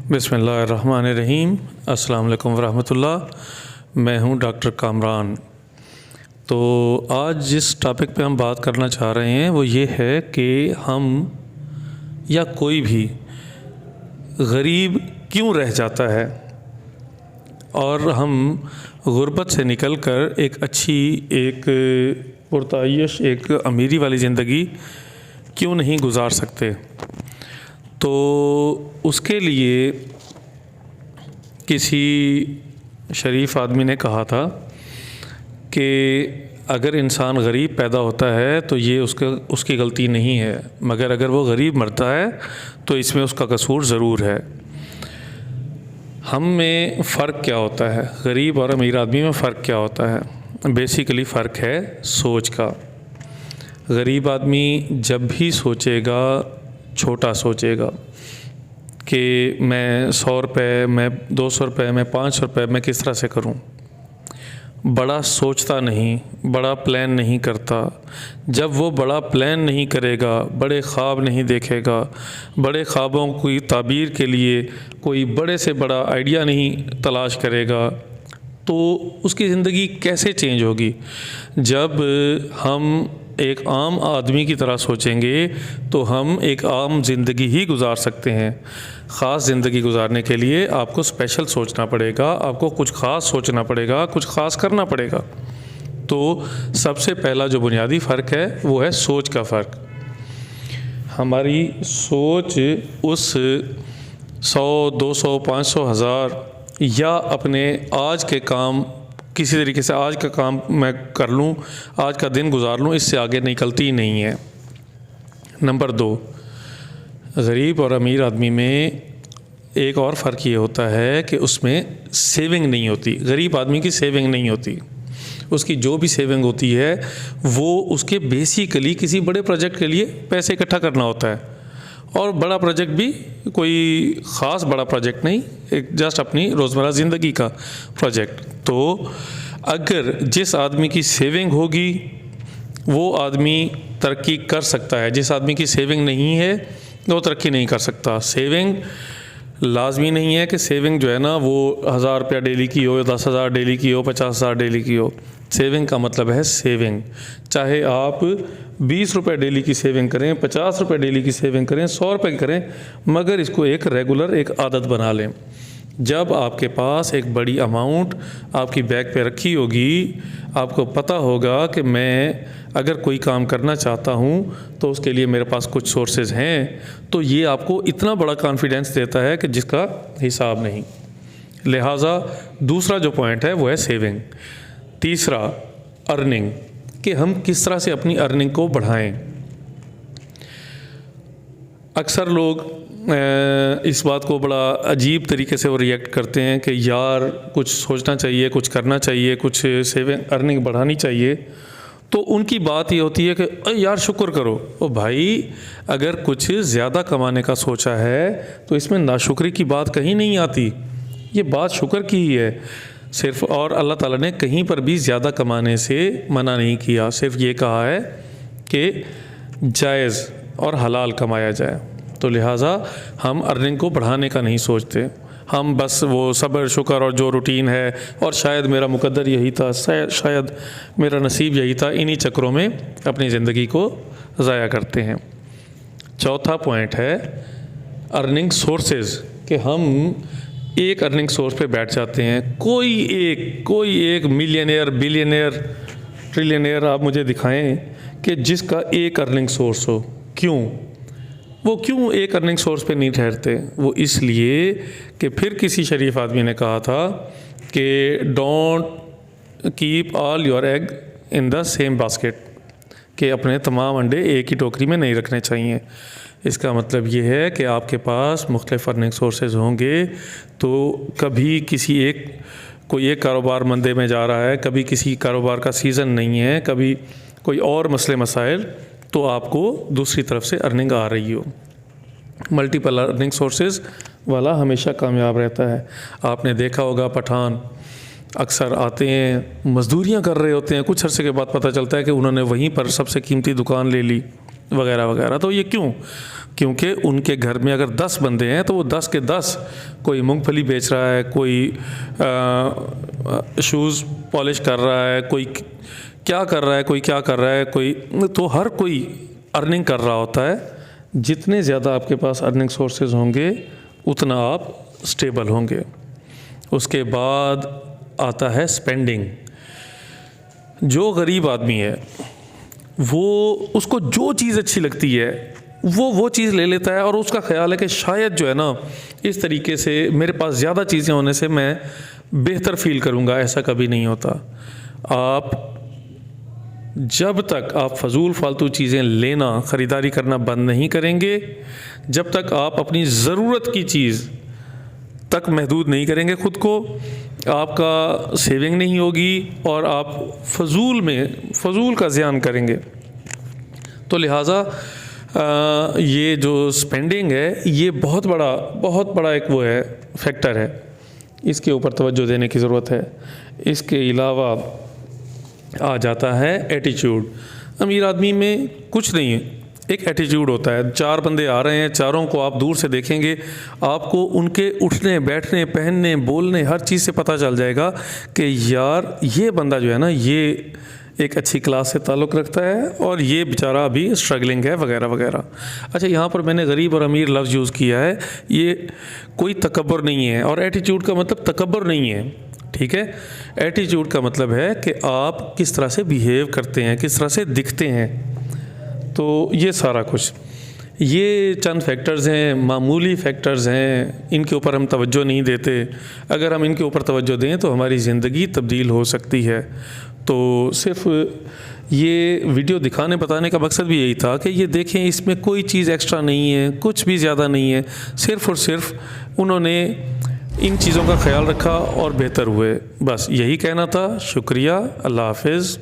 بسم اللہ الرحمن الرحیم۔ السلام علیکم ورحمۃ اللہ۔ میں ہوں ڈاکٹر کامران۔ تو آج جس ٹاپک پہ ہم بات کرنا چاہ رہے ہیں وہ یہ ہے کہ ہم یا کوئی بھی غریب کیوں رہ جاتا ہے اور ہم غربت سے نکل کر ایک اچھی، ایک پرتعیش، ایک امیری والی زندگی کیوں نہیں گزار سکتے۔ تو اس کے لیے کسی شریف آدمی نے کہا تھا کہ اگر انسان غریب پیدا ہوتا ہے تو یہ اس کی غلطی نہیں ہے، مگر اگر وہ غریب مرتا ہے تو اس میں اس کا قصور ضرور ہے۔ ہم میں فرق کیا ہوتا ہے؟ غریب اور امیر آدمی میں فرق کیا ہوتا ہے؟ بیسیکلی فرق ہے سوچ کا۔ غریب آدمی جب بھی سوچے گا چھوٹا سوچے گا کہ میں 100 روپے، میں 200 روپے، میں 500 روپے میں کس طرح سے کروں۔ بڑا سوچتا نہیں، بڑا پلان نہیں کرتا۔ جب وہ بڑا پلان نہیں کرے گا، بڑے خواب نہیں دیکھے گا، بڑے خوابوں کی تعبیر کے لیے کوئی بڑے سے بڑا آئیڈیا نہیں تلاش کرے گا تو اس کی زندگی کیسے چینج ہوگی؟ جب ہم ایک عام آدمی کی طرح سوچیں گے تو ہم ایک عام زندگی ہی گزار سکتے ہیں۔ خاص زندگی گزارنے کے لیے آپ کو اسپیشل سوچنا پڑے گا، آپ کو کچھ خاص سوچنا پڑے گا، کچھ خاص کرنا پڑے گا۔ تو سب سے پہلا جو بنیادی فرق ہے وہ ہے سوچ کا فرق۔ ہماری سوچ اس 100، 200، 500، 1000 یا اپنے آج کے کام، کسی طریقے سے آج کا کام میں کر لوں، آج کا دن گزار لوں، اس سے آگے نکلتی نہیں ہے۔ نمبر 2، غریب اور امیر آدمی میں ایک اور فرق یہ ہوتا ہے کہ اس میں سیونگ نہیں ہوتی۔ غریب آدمی کی سیونگ نہیں ہوتی، اس کی جو بھی سیونگ ہوتی ہے وہ اس کے بیسیکلی کسی بڑے پروجیکٹ کے لیے پیسے اکٹھا کرنا ہوتا ہے، اور بڑا پروجیکٹ بھی کوئی خاص بڑا پروجیکٹ نہیں، ایک جسٹ اپنی روزمرہ زندگی کا پروجیکٹ۔ تو اگر جس آدمی کی سیونگ ہوگی وہ آدمی ترقی کر سکتا ہے، جس آدمی کی سیونگ نہیں ہے وہ ترقی نہیں کر سکتا۔ سیونگ لازمی نہیں ہے کہ سیونگ جو ہے نا وہ 1000 روپیہ ڈیلی کی ہو، 10,000 ڈیلی کی ہو، 50,000 ڈیلی کی ہو۔ سیونگ کا مطلب ہے سیونگ، چاہے آپ 20 روپے ڈیلی کی سیونگ کریں، 50 روپے ڈیلی کی سیونگ کریں، 100 روپے کی کریں، مگر اس کو ایک ریگولر، ایک عادت بنا لیں۔ جب آپ کے پاس ایک بڑی اماؤنٹ آپ کی بیگ پہ رکھی ہوگی، آپ کو پتہ ہوگا کہ میں اگر کوئی کام کرنا چاہتا ہوں تو اس کے لیے میرے پاس کچھ سورسز ہیں، تو یہ آپ کو اتنا بڑا کانفیڈنس دیتا ہے کہ جس کا حساب نہیں۔ لہٰذا دوسرا جو پوائنٹ ہے وہ ہے سیونگ۔ تیسرا ارننگ، کہ ہم کس طرح سے اپنی ارننگ کو بڑھائیں۔ اکثر لوگ اس بات کو بڑا عجیب طریقے سے وہ ریئیکٹ کرتے ہیں کہ یار کچھ سوچنا چاہیے، کچھ کرنا چاہیے، کچھ سیونگ ارننگ بڑھانی چاہیے۔ تو ان کی بات یہ ہوتی ہے کہ یار شکر کرو۔ او بھائی، اگر کچھ زیادہ کمانے کا سوچا ہے تو اس میں ناشکری کی بات کہیں نہیں آتی، یہ بات شکر کی ہی ہے صرف۔ اور اللہ تعالیٰ نے کہیں پر بھی زیادہ کمانے سے منع نہیں کیا، صرف یہ کہا ہے کہ جائز اور حلال کمایا جائے۔ تو لہٰذا ہم ارننگ کو بڑھانے کا نہیں سوچتے، ہم بس وہ صبر شکر اور جو روٹین ہے اور شاید میرا مقدر یہی تھا، شاید میرا نصیب یہی تھا، انہی چکروں میں اپنی زندگی کو ضائع کرتے ہیں۔ چوتھا پوائنٹ ہے ارننگ سورسز، کہ ہم ایک ارننگ سورس پہ بیٹھ جاتے ہیں۔ کوئی ایک ملینئر، بلینئر، ٹریلینئر آپ مجھے دکھائیں کہ جس کا ایک ارننگ سورس ہو۔ وہ کیوں ایک ارننگ سورس پہ نہیں ٹھہرتے؟ وہ اس لیے کہ پھر کسی شریف آدمی نے کہا تھا کہ don't keep all your egg in the same basket, کہ اپنے تمام انڈے ایک ہی ٹوکری میں نہیں رکھنے چاہیے۔ اس کا مطلب یہ ہے کہ آپ کے پاس مختلف ارننگ سورسز ہوں گے، تو کبھی کوئی ایک کاروبار مندے میں جا رہا ہے، کبھی کسی کاروبار کا سیزن نہیں ہے، کبھی کوئی اور مسئلے مسائل، تو آپ کو دوسری طرف سے ارننگ آ رہی ہو۔ ملٹیپل ارننگ سورسز والا ہمیشہ کامیاب رہتا ہے۔ آپ نے دیکھا ہوگا پٹھان اکثر آتے ہیں، مزدوریاں کر رہے ہوتے ہیں، کچھ عرصے کے بعد پتہ چلتا ہے کہ انہوں نے وہیں پر سب سے قیمتی دکان لے لی وغیرہ وغیرہ۔ تو یہ کیوں؟ کیونکہ ان کے گھر میں اگر 10 بندے ہیں تو وہ 10 کے 10، کوئی مونگ پھلی بیچ رہا ہے، کوئی شوز پالش کر رہا ہے، کوئی کیا کر رہا ہے، کوئی کیا کر رہا ہے، کوئی، تو ہر کوئی ارننگ کر رہا ہوتا ہے. جتنے زیادہ آپ کے پاس ارننگ سورسز ہوں گے اتنا آپ اسٹیبل ہوں گے. اس کے بعد آتا ہے اسپینڈنگ. جو غریب آدمی ہے وہ اس کو جو چیز اچھی لگتی ہے وہ چیز لے لیتا ہے، اور اس کا خیال ہے کہ شاید جو ہے نا اس طریقے سے میرے پاس زیادہ چیزیں ہونے سے میں بہتر فیل کروں گا. ایسا کبھی نہیں ہوتا. آپ جب تک آپ فضول فالتو چیزیں لینا، خریداری کرنا بند نہیں کریں گے، جب تک آپ اپنی ضرورت کی چیز تک محدود نہیں کریں گے خود کو، آپ کا سیونگ نہیں ہوگی اور آپ فضول کا زیان کریں گے. تو لہٰذا یہ جو اسپینڈنگ ہے یہ بہت بڑا ایک وہ ہے فیکٹر ہے. اس کے اوپر توجہ دینے کی ضرورت ہے. اس کے علاوہ آ جاتا ہے ایٹیچیوڈ. امیر آدمی میں کچھ نہیں ہے، ایک ایٹیچیوڈ ہوتا ہے. 4 بندے آ رہے ہیں، چاروں کو آپ دور سے دیکھیں گے، آپ کو ان کے اٹھنے بیٹھنے پہننے بولنے ہر چیز سے پتہ چل جائے گا کہ یار یہ بندہ جو ہے نا یہ ایک اچھی کلاس سے تعلق رکھتا ہے اور یہ بیچارہ ابھی اسٹرگلنگ ہے وغیرہ وغیرہ. اچھا، یہاں پر میں نے غریب اور امیر لفظ یوز کیا ہے، یہ کوئی تکبر نہیں ہے، اور ایٹیچیوڈ کا مطلب تکبر نہیں ہے. ٹھیک ہے، ایٹیچیوڈ کا مطلب ہے کہ آپ کس طرح سے بیہیو کرتے ہیں، کس طرح سے دکھتے ہیں. تو یہ سارا کچھ، یہ چند فیکٹرز ہیں، معمولی فیکٹرز ہیں، ان کے اوپر ہم توجہ نہیں دیتے. اگر ہم ان کے اوپر توجہ دیں تو ہماری زندگی تبدیل ہو سکتی ہے. تو صرف یہ ویڈیو دکھانے بتانے کا مقصد بھی یہی تھا کہ یہ دیکھیں اس میں کوئی چیز ایکسٹرا نہیں ہے، کچھ بھی زیادہ نہیں ہے، صرف اور صرف انہوں نے ان چیزوں کا خیال رکھا اور بہتر ہوئے. بس یہی کہنا تھا. شکریہ. اللہ حافظ.